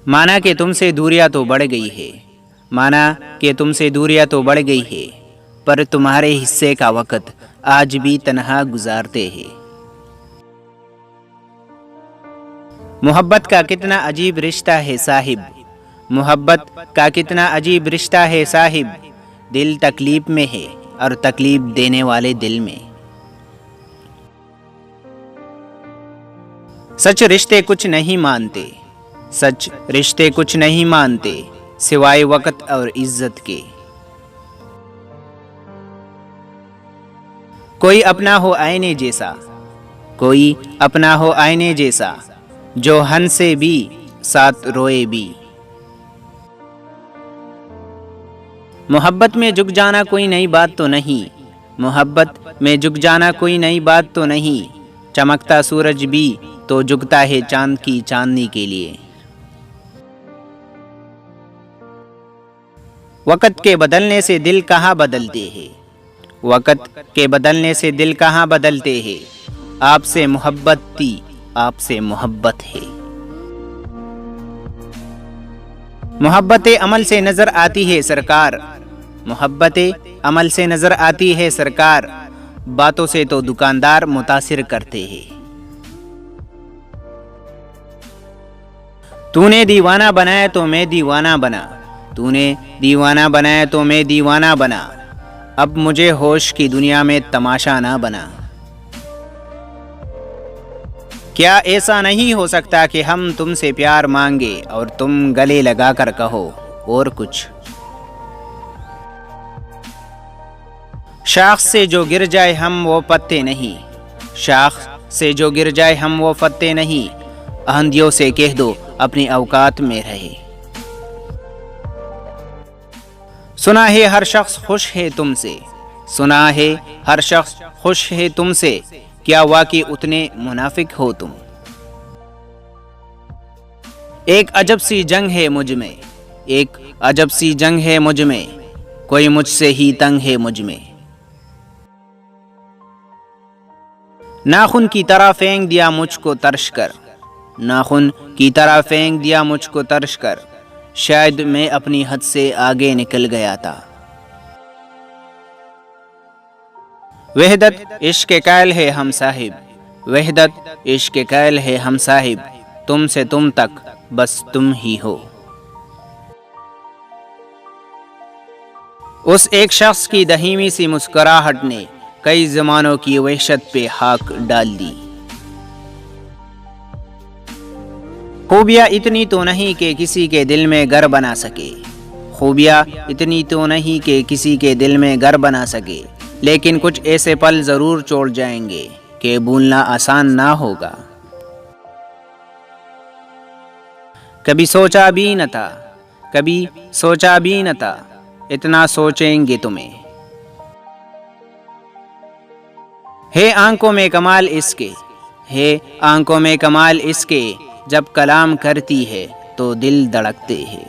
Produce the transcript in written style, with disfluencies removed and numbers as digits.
माना कि तुमसे दूरियां तो बढ़ गई है, माना कि तुमसे दूरियां तो बढ़ गई है, पर तुम्हारे हिस्से का वक़्त आज भी तन्हा गुजारते हैं। मोहब्बत का कितना अजीब रिश्ता है साहिब, मोहब्बत का कितना अजीब रिश्ता है साहिब, दिल तकलीफ में है और तकलीफ देने वाले दिल में। सच रिश्ते कुछ नहीं मानते, सच रिश्ते कुछ नहीं मानते, सिवाय वक़्त और इज्जत के। कोई अपना हो आईने जैसा, कोई अपना हो आईने जैसा, जो हंसे भी साथ रोए भी। मोहब्बत में झुक जाना कोई नई बात तो नहीं, मोहब्बत में झुक जाना कोई नई बात तो नहीं, चमकता सूरज भी तो झुकता है चांद की चांदनी के लिए। वक़्त के बदलने से दिल कहाँ बदलते हैं, वक़्त के बदलने से दिल कहाँ बदलते हैं, आपसे मोहब्बत थी आपसे मोहब्बत है। मोहब्बतें अमल से नजर आती है सरकार, मोहब्बतें अमल से नजर आती है सरकार, बातों से तो दुकानदार मुतासिर करते हैं। तूने दीवाना बनाया तो मैं दीवाना बना, तूने दीवाना बनाया तो मैं दीवाना बना, अब मुझे होश की दुनिया में तमाशा ना बना। क्या ऐसा नहीं हो सकता कि हम तुमसे प्यार मांगे और तुम गले लगाकर कहो और कुछ। शाख से जो गिर जाए हम वो पत्ते नहीं, शाख से जो गिर जाए हम वो पत्ते नहीं, आंधियों से कह दो अपनी औकात में रहे। सुना है हर शख्स खुश है तुमसे, सुना है हर शख्स खुश है तुमसे, क्या वाकई उतने मुनाफिक हो तुम। एक अजब सी जंग है मुझ में, एक अजब सी जंग है मुझ में, कोई मुझसे ही तंग है मुझ में। नाखून की तरह फेंक दिया मुझको तर्श कर, नाखून की तरह फेंक दिया मुझको तर्श कर, शायद मैं अपनी हद से आगे निकल गया था। वहदत इश्क के कायल है हम साहिब, वहदत इश्क के कायल है हम साहिब, तुम से तुम तक बस तुम ही हो। उस एक शख्स की दहीमी सी मुस्कुराहट ने कई जमानों की वहशत पे हाक डाल दी। खूबियाँ इतनी तो नहीं कि किसी के दिल में घर बना सके, खूबियाँ इतनी तो नहीं कि किसी के दिल में घर बना सके, लेकिन कुछ ऐसे पल जरूर छोड़ जाएंगे कि भूलना आसान ना होगा। कभी सोचा भी न था, कभी सोचा भी न था, इतना सोचेंगे तुम्हें। है आंखों में कमाल इसके, है आंखों में कमाल इसके, जब कलाम करती है तो दिल धड़कते हैं।